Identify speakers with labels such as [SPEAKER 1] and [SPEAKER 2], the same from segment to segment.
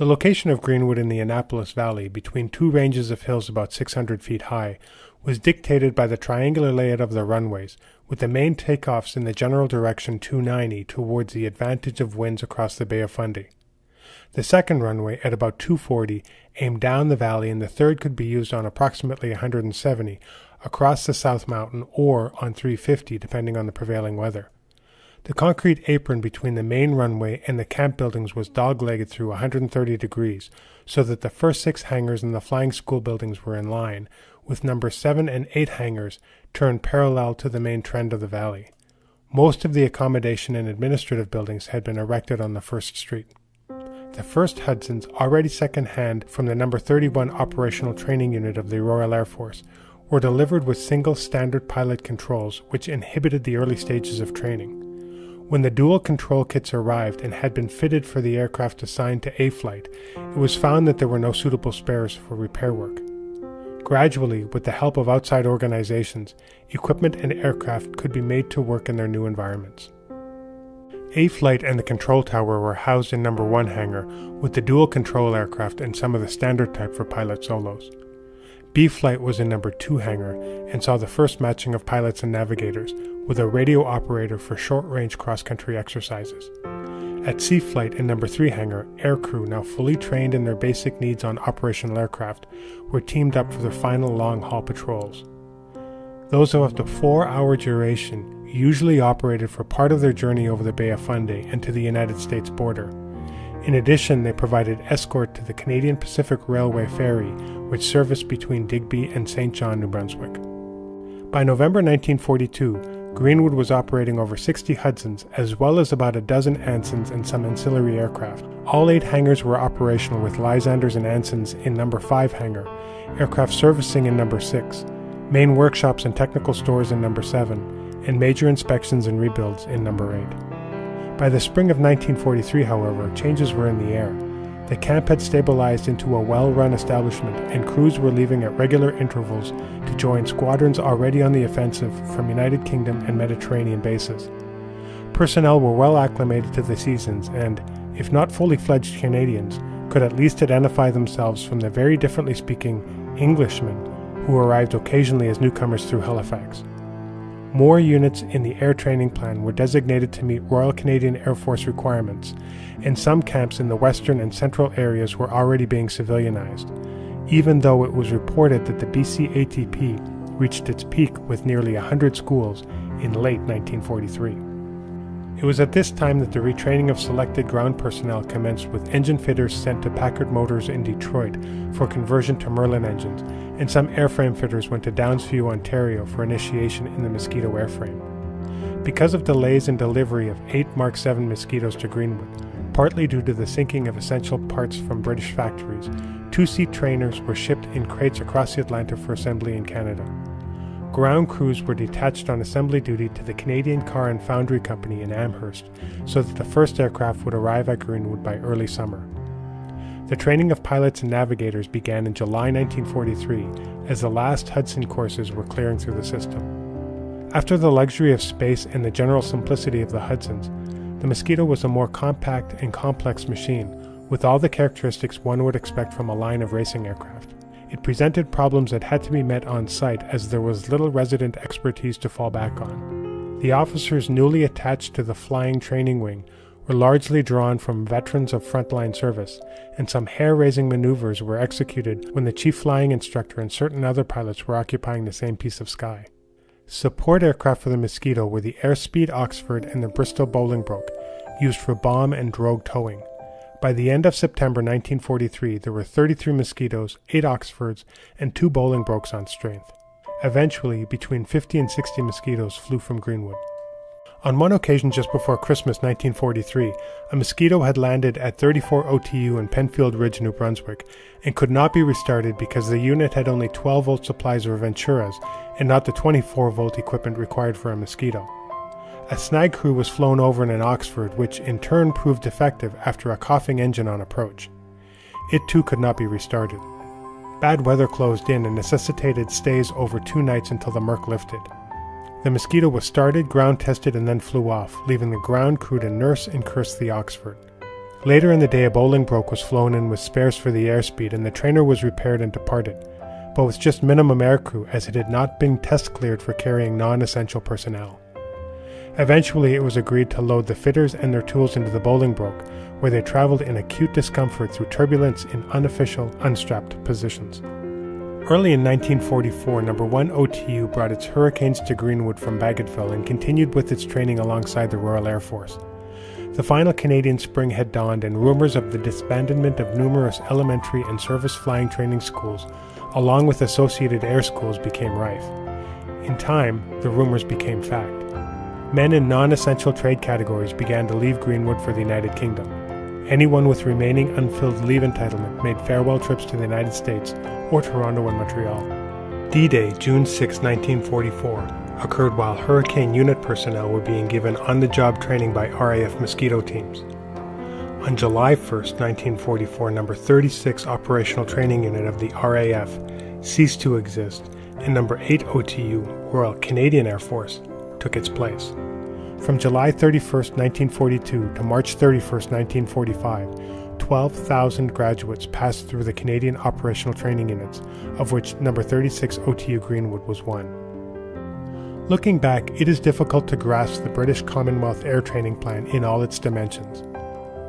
[SPEAKER 1] The location of Greenwood in the Annapolis Valley, between two ranges of hills about 600 feet high, was dictated by the triangular layout of the runways, with the main takeoffs in the general direction 290 towards the advantage of winds across the Bay of Fundy. The second runway, at about 240, aimed down the valley, and the third could be used on approximately 170, across the South Mountain, or on 350, depending on the prevailing weather. The concrete apron between the main runway and the camp buildings was dog-legged through 130 degrees, so that the first 6 hangars in the flying school buildings were in line, with number 7 and 8 hangars turned parallel to the main trend of the valley. Most of the accommodation and administrative buildings had been erected on the first street. The first Hudsons, already second-hand from the number 31 Operational Training Unit of the Royal Air Force, were delivered with single standard pilot controls, which inhibited the early stages of training. When the dual control kits arrived and had been fitted for the aircraft assigned to A-Flight, it was found that there were no suitable spares for repair work. Gradually, with the help of outside organizations, equipment and aircraft could be made to work in their new environments. A-Flight and the control tower were housed in number 1 hangar, with the dual control aircraft and some of the standard type for pilot solos. B-Flight was in number 2 hangar and saw the first matching of pilots and navigators, with a radio operator for short-range cross-country exercises. At C-Flight in number 3 hangar, aircrew, now fully trained in their basic needs on operational aircraft, were teamed up for their final long-haul patrols. Those of up to 4-hour duration usually operated for part of their journey over the Bay of Fundy and to the United States border. In addition, they provided escort to the Canadian Pacific Railway ferry, which serviced between Digby and St. John, New Brunswick. By November 1942, Greenwood was operating over 60 Hudsons, as well as about a dozen Ansons and some ancillary aircraft. All 8 hangars were operational, with Lysanders and Ansons in number 5 hangar, aircraft servicing in number 6, main workshops and technical stores in number 7, and major inspections and rebuilds in number 8. By the spring of 1943, however, changes were in the air. The camp had stabilized into a well-run establishment, and crews were leaving at regular intervals to join squadrons already on the offensive from United Kingdom and Mediterranean bases. Personnel were well acclimated to the seasons and, if not fully fledged Canadians, could at least identify themselves from the very differently speaking Englishmen who arrived occasionally as newcomers through Halifax. More units in the Air Training Plan were designated to meet Royal Canadian Air Force requirements, and some camps in the western and central areas were already being civilianized, even though it was reported that the BC ATP reached its peak with nearly 100 schools in late 1943. It was at this time that the retraining of selected ground personnel commenced, with engine fitters sent to Packard Motors in Detroit for conversion to Merlin engines, and some airframe fitters went to Downsview, Ontario for initiation in the Mosquito airframe. Because of delays in delivery of 8 Mark 7 Mosquitoes to Greenwood, partly due to the sinking of essential parts from British factories, 2-seat trainers were shipped in crates across the Atlantic for assembly in Canada. Ground crews were detached on assembly duty to the Canadian Car and Foundry Company in Amherst, so that the first aircraft would arrive at Greenwood by early summer. The training of pilots and navigators began in July 1943, as the last Hudson courses were clearing through the system. After the luxury of space and the general simplicity of the Hudsons, the Mosquito was a more compact and complex machine, with all the characteristics one would expect from a line of racing aircraft. It presented problems that had to be met on site, as there was little resident expertise to fall back on. The officers newly attached to the flying training wing were largely drawn from veterans of frontline service, and some hair-raising maneuvers were executed when the chief flying instructor and certain other pilots were occupying the same piece of sky. Support aircraft for the Mosquito were the Airspeed Oxford and the Bristol Bolingbroke, used for bomb and drogue towing. By the end of September 1943, there were 33 Mosquitoes, 8 Oxfords, and 2 Bolingbrokes on strength. Eventually, between 50 and 60 Mosquitoes flew from Greenwood. On one occasion just before Christmas 1943, a Mosquito had landed at 34 OTU in Pennfield Ridge, New Brunswick, and could not be restarted because the unit had only 12-volt supplies or Venturas and not the 24-volt equipment required for a Mosquito. A snag crew was flown over in an Oxford, which in turn proved defective after a coughing engine on approach. It too could not be restarted. Bad weather closed in and necessitated stays over 2 nights until the murk lifted. The Mosquito was started, ground tested, and then flew off, leaving the ground crew to nurse and curse the Oxford. Later in the day, a Bolingbroke was flown in with spares for the airspeed, and the trainer was repaired and departed, but with just minimum aircrew as it had not been test cleared for carrying non-essential personnel. Eventually, it was agreed to load the fitters and their tools into the Bolingbroke, where they traveled in acute discomfort through turbulence in unofficial, unstrapped positions. Early in 1944, No. 1 OTU brought its Hurricanes to Greenwood from Bagotville and continued with its training alongside the Royal Air Force. The final Canadian spring had dawned, and rumors of the disbandment of numerous elementary and service flying training schools, along with associated air schools, became rife. In time, the rumors became fact. Men in non-essential trade categories began to leave Greenwood for the United Kingdom. Anyone with remaining unfilled leave entitlement made farewell trips to the United States or Toronto and Montreal. D-Day, June 6, 1944, occurred while Hurricane unit personnel were being given on-the-job training by RAF Mosquito teams. On July 1, 1944, No. 36 Operational Training Unit of the RAF ceased to exist, and No. 8 OTU, Royal Canadian Air Force, took its place. From July 31, 1942 to March 31, 1945, 12,000 graduates passed through the Canadian Operational Training Units, of which No. 36 OTU Greenwood was one. Looking back, it is difficult to grasp the British Commonwealth Air Training Plan in all its dimensions.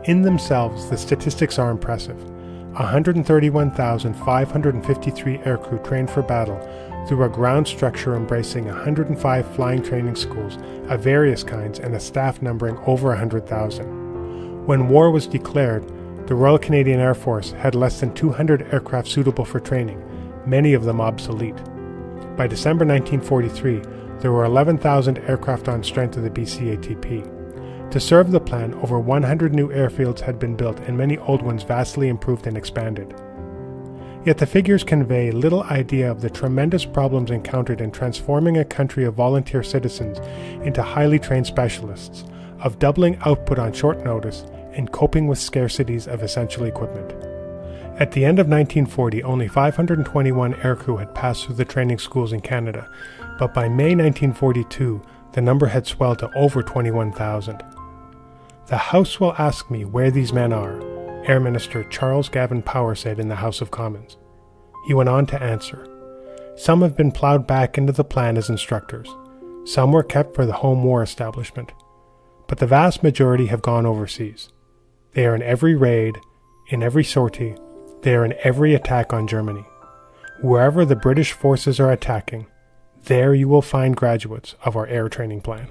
[SPEAKER 1] In themselves, the statistics are impressive. 131,553 aircrew trained for battle through a ground structure embracing 105 flying training schools of various kinds and a staff numbering over 100,000. When war was declared, the Royal Canadian Air Force had less than 200 aircraft suitable for training, many of them obsolete. By December 1943, there were 11,000 aircraft on strength of the BCATP. To serve the plan, over 100 new airfields had been built and many old ones vastly improved and expanded. Yet the figures convey little idea of the tremendous problems encountered in transforming a country of volunteer citizens into highly trained specialists, of doubling output on short notice, and coping with scarcities of essential equipment. At the end of 1940, only 521 aircrew had passed through the training schools in Canada, but by May 1942, the number had swelled to over 21,000. The House will ask me where these men are, Air Minister Charles Gavin Power said in the House of Commons. He went on to answer, "Some have been ploughed back into the plan as instructors. Some were kept for the home war establishment. But the vast majority have gone overseas. They are in every raid, in every sortie, they are in every attack on Germany. Wherever the British forces are attacking, there you will find graduates of our air training plan."